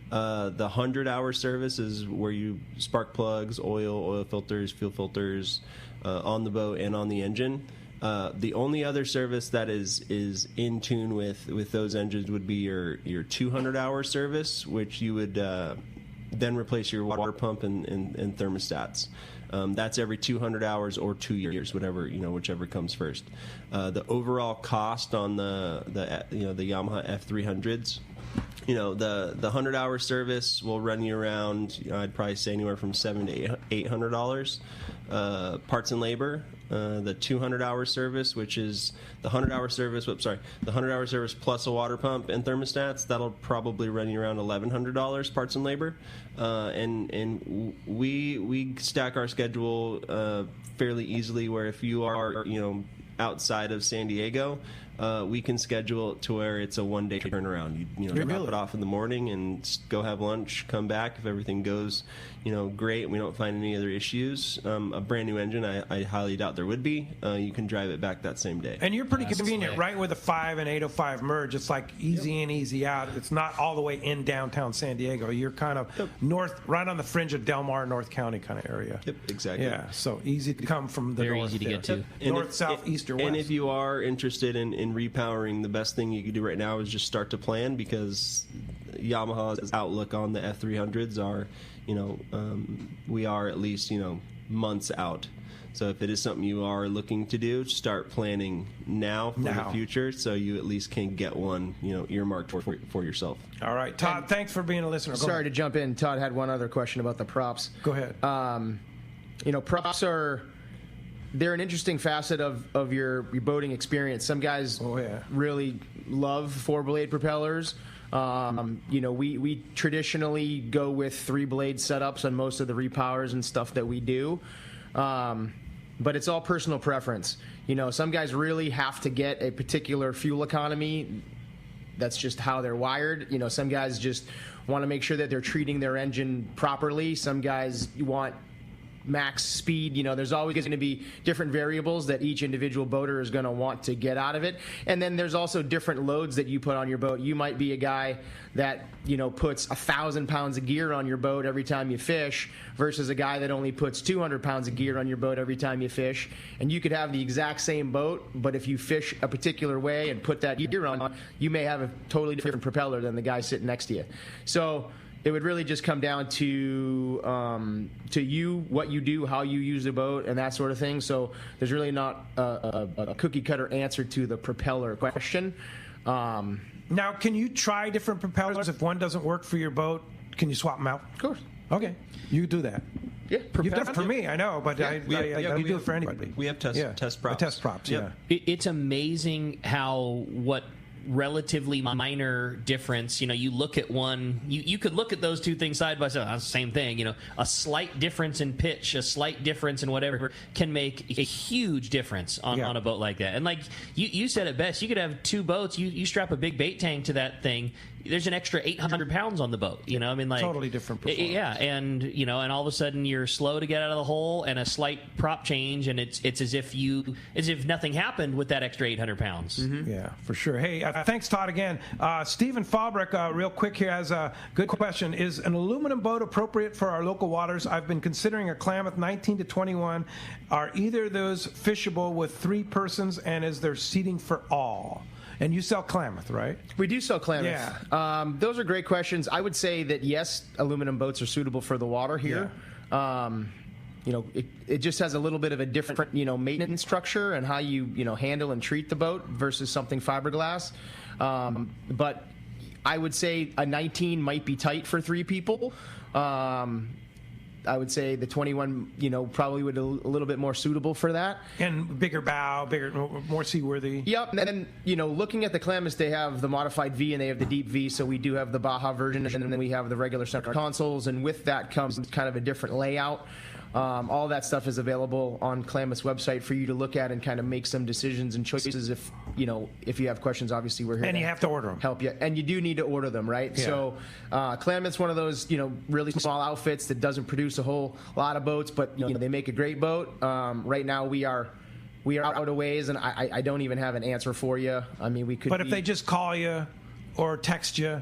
The 100-hour service is where you spark plugs, oil filters, fuel filters on the boat and on the engine. The only other service that is in tune with those engines would be your 200-hour service, which you would then replace your water pump and thermostats. That's every 200 hours or 2 years, whichever comes first. The overall cost on the Yamaha F300s, the 100-hour service will run you around, I'd probably say anywhere from $700 to $800. Parts and labor. The 200-hour service, which is the 100-hour service. The 100-hour service plus a water pump and thermostats. That'll probably run you around $1,100 parts and labor. And we stack our schedule fairly easily. Where if you are outside of San Diego, we can schedule it to where it's a one-day turnaround. You drop it off in the morning and go have lunch, come back. If everything goes, great, and we don't find any other issues, a brand new engine, I highly doubt there would be. You can drive it back that same day. And you're pretty convenient, right? With a 5 and 805 merge, it's like easy in, easy out. It's not all the way in downtown San Diego. You're kind of north, right on the fringe of Del Mar, North County kind of area. Yep, exactly. Yeah, so easy to come from the Very north easy to there. get to. North, south, east, or west. And if you are interested in repowering, the best thing you can do right now is just start to plan, because Yamaha's outlook on the F300s are, we are at least, months out. So if it is something you are looking to do, start planning now for the future, so you at least can get one, earmarked for yourself. All right, Todd, thanks for being a listener. Sorry to jump in. Todd had one other question about the props. Go ahead. Props they're an interesting facet of your boating experience. Some guys really love 4-blade propellers. We traditionally go with 3-blade setups on most of the repowers and stuff that we do. But it's all personal preference. Some guys really have to get a particular fuel economy. That's just how they're wired. Some guys just want to make sure that they're treating their engine properly. Some guys want max speed. There's always going to be different variables that each individual boater is going to want to get out of it. And then there's also different loads that you put on your boat. You might be a guy that, puts 1,000 pounds of gear on your boat every time you fish, versus a guy that only puts 200 pounds of gear on your boat every time you fish. And you could have the exact same boat, but if you fish a particular way and put that gear on, you may have a totally different propeller than the guy sitting next to you. So it would really just come down to you, what you do, how you use the boat, and that sort of thing. So there's really not a cookie-cutter answer to the propeller question. Now, can you try different propellers? If one doesn't work for your boat, can you swap them out? Of course. Okay. You do that. Yeah. You've done it for me, I know, but I do it for anybody. We have test props. Test props, yeah. It's amazing how what relatively minor difference, you look at one, you could look at those two things side by side, that's the same thing, a slight difference in pitch, a slight difference in whatever can make a huge difference on a boat like that. And like you said it best, you could have two boats, you strap a big bait tank to that thing, there's an extra 800 pounds on the boat, totally different performance. Yeah, and and all of a sudden you're slow to get out of the hole, and a slight prop change, and it's as if nothing happened with that extra 800 pounds. Mm-hmm. Yeah, for sure. Hey, thanks, Todd, again. Stephen Fabrick, real quick here, has a good question. Is an aluminum boat appropriate for our local waters? I've been considering a Klamath 19 to 21. Are either of those fishable with 3 persons, and is there seating for all? And you sell Klamath, right? We do sell Klamath. Yeah. Those are great questions. I would say that, yes, aluminum boats are suitable for the water here. Yeah. It just has a little bit of a different, maintenance structure and how you, handle and treat the boat versus something fiberglass. But I would say a 19 might be tight for 3 people. I would say the 21, probably would a little bit more suitable for that. And bigger bow, more seaworthy. Yep. And then, looking at the Klamaths, they have the modified V and they have the deep V. So we do have the Baja version, and then we have the regular center consoles. And with that comes kind of a different layout. All that stuff is available on Klamath's website for you to look at and kind of make some decisions and choices. If you have questions, obviously we're here. And you have to order them. Help you, and you do need to order them, right? Yeah. So Klamath's one of those really small outfits that doesn't produce a whole lot of boats, but they make a great boat. Right now we are out of ways, and I don't even have an answer for you. I mean, we could. But if they just call you or text you,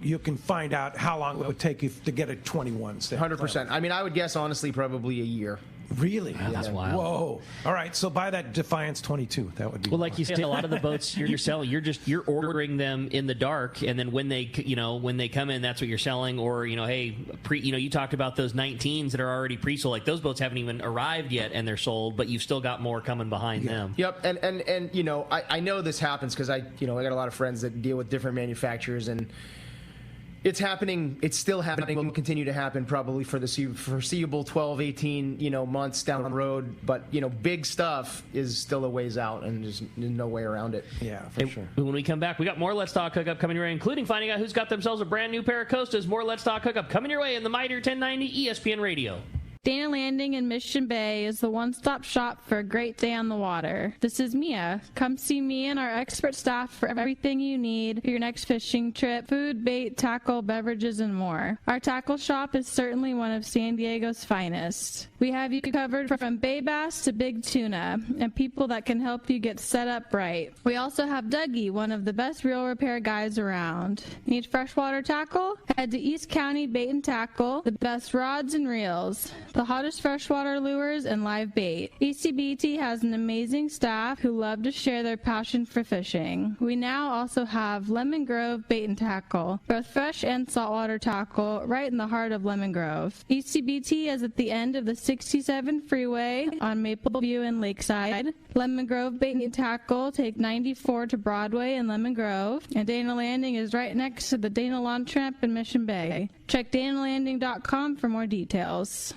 you can find out how long it would take you to get a 21. 100%. I mean, I would guess, honestly, probably a year. Really? Wow, that's wild. Whoa. All right, so buy that Defiance 22. That would be like you said, a lot of the boats you're selling, you're ordering them in the dark, and then when they come in, that's what you're selling. Or hey, you talked about those 19s that are already pre-sold. Like those boats haven't even arrived yet, and they're sold, but you've still got more coming behind them. Yep. And I know this happens because I got a lot of friends that deal with different manufacturers, and it's happening. It's still happening. Will continue to happen probably for the foreseeable 12, 18, months down the road. But big stuff is still a ways out, and there's no way around it. Yeah, for sure. When we come back, we got more Let's Talk Hookup coming your way, including finding out who's got themselves a brand new pair of Costas. More Let's Talk Hookup coming your way in the Mightier 1090 ESPN Radio. Dana Landing in Mission Bay is the one-stop shop for a great day on the water. This is Mia. Come see me and our expert staff for everything you need for your next fishing trip: food, bait, tackle, beverages, and more. Our tackle shop is certainly one of San Diego's finest. We have you covered from bay bass to big tuna, and people that can help you get set up right. We also have Dougie, one of the best reel repair guys around. Need freshwater tackle? Head to East County Bait and Tackle, the best rods and reels, the hottest freshwater lures, and live bait. ECBT has an amazing staff who love to share their passion for fishing. We now also have Lemon Grove Bait and Tackle, both fresh and saltwater tackle, right in the heart of Lemon Grove. ECBT is at the end of the 67 freeway on Maple View and Lakeside. Lemon Grove Bait and Tackle take 94 to Broadway in Lemon Grove, and Dana Landing is right next to the Dana Lawn Tramp in Mission Bay. Check danalanding.com for more details.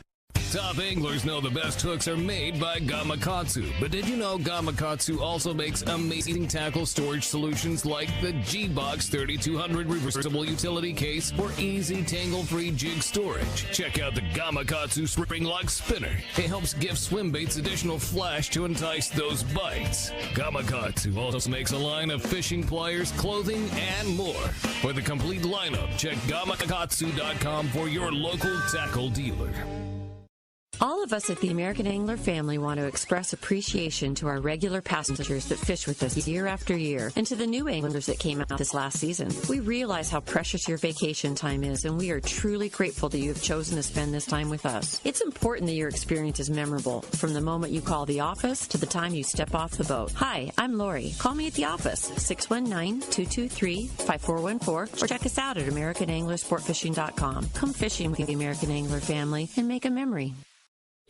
Top anglers know the best hooks are made by Gamakatsu. But did you know Gamakatsu also makes amazing tackle storage solutions like the G-Box 3200 reversible utility case for easy tangle-free jig storage? Check out the Gamakatsu spring lock spinner. It helps give swim baits additional flash to entice those bites. Gamakatsu also makes a line of fishing pliers, clothing, and more. For the complete lineup, check Gamakatsu.com for your local tackle dealer. All of us at the American Angler family want to express appreciation to our regular passengers that fish with us year after year, and to the new anglers that came out this last season. We realize how precious your vacation time is, and we are truly grateful that you have chosen to spend this time with us. It's important that your experience is memorable, from the moment you call the office to the time you step off the boat. Hi, I'm Lori. Call me at the office, 619-223-5414, or check us out at AmericanAnglerSportFishing.com. Come fishing with the American Angler family and make a memory.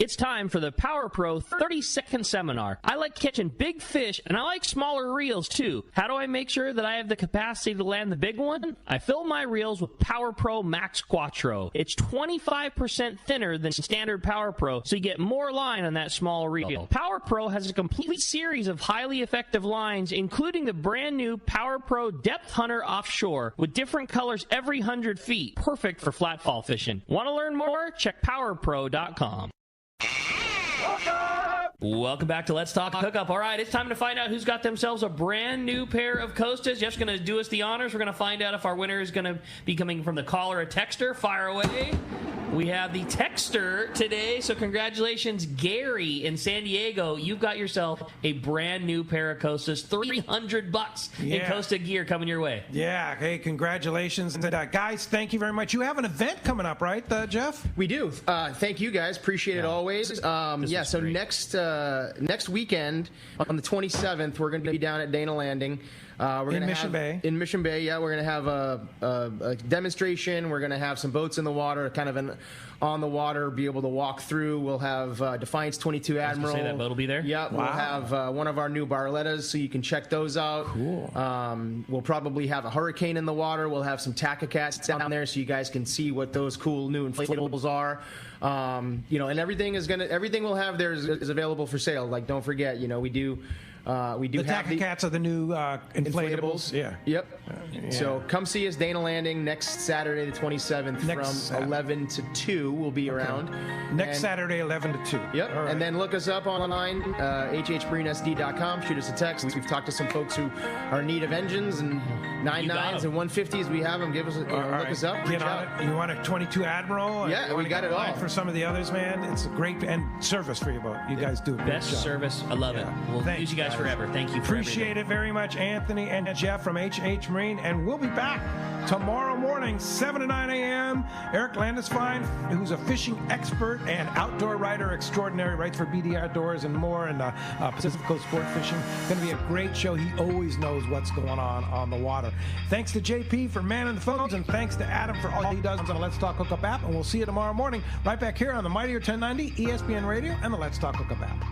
It's time for the Power Pro 30-second seminar. I like catching big fish, and I like smaller reels, too. How do I make sure that I have the capacity to land the big one? I fill my reels with Power Pro Max Quattro. It's 25% thinner than standard Power Pro, so you get more line on that small reel. Power Pro has a complete series of highly effective lines, including the brand new Power Pro Depth Hunter Offshore, with different colors every 100 feet. Perfect for flatfall fishing. Want to learn more? Check PowerPro.com. Welcome back to Let's Talk Hookup. All right, it's time to find out who's got themselves a brand new pair of Costas. Jeff's going to do us the honors. We're going to find out if our winner is going to be coming from the caller or texter. Fire away. We have the texter today, so congratulations, Gary in San Diego. You've got yourself a brand new pair of Costas, $300 in Costa gear coming your way. Yeah, hey, congratulations. And, guys, thank you very much. You have an event coming up, right, Jeff? We do. Thank you, guys. Appreciate it always. So next weekend, on the 27th, we're going to be down at Dana Landing. In Mission Bay, yeah. We're going to have a demonstration. We're going to have some boats in the water, kind of on the water, be able to walk through. We'll have Defiance 22 Admiral. Say that boat will be there? Yeah, wow. We'll have one of our new Barlettas, so you can check those out. Cool. We'll probably have a Hurricane in the water. We'll have some Takakats down there, so you guys can see what those cool new inflatables are. And everything we'll have there is available for sale. Like, don't forget, we do have the Takakats are the new inflatables. Yeah. Yep. So come see us, Dana Landing, next Saturday the 27th from 11 to 2. We'll be around. Next Saturday, 11 to 2. Yep. Right. And then look us up online, hhmarinesd.com. Shoot us a text. We've talked to some folks who are in need of engines and 99s and 150s. We have them. Give us look us up. Get on it. You want a 22 Admiral? Yeah, we got it all. For some of the others, man, it's a great service for your boat. You guys do a great Best job. service. I love it. We'll use you guys forever. Thank you for Appreciate it very much, Anthony and Jeff from HH Marine. And we'll be back tomorrow morning, 7 to 9 a.m. Eric Landesfein, who's a fishing expert and outdoor writer extraordinary, writes for BD Outdoors and more, and Pacific Coast Sport Fishing. Going to be a great show. He always knows what's going on the water. Thanks to JP for manning the phones, and thanks to Adam for all he does on the Let's Talk Hookup app. And we'll see you tomorrow morning right back here on the Mightier 1090, ESPN Radio, and the Let's Talk Hookup app.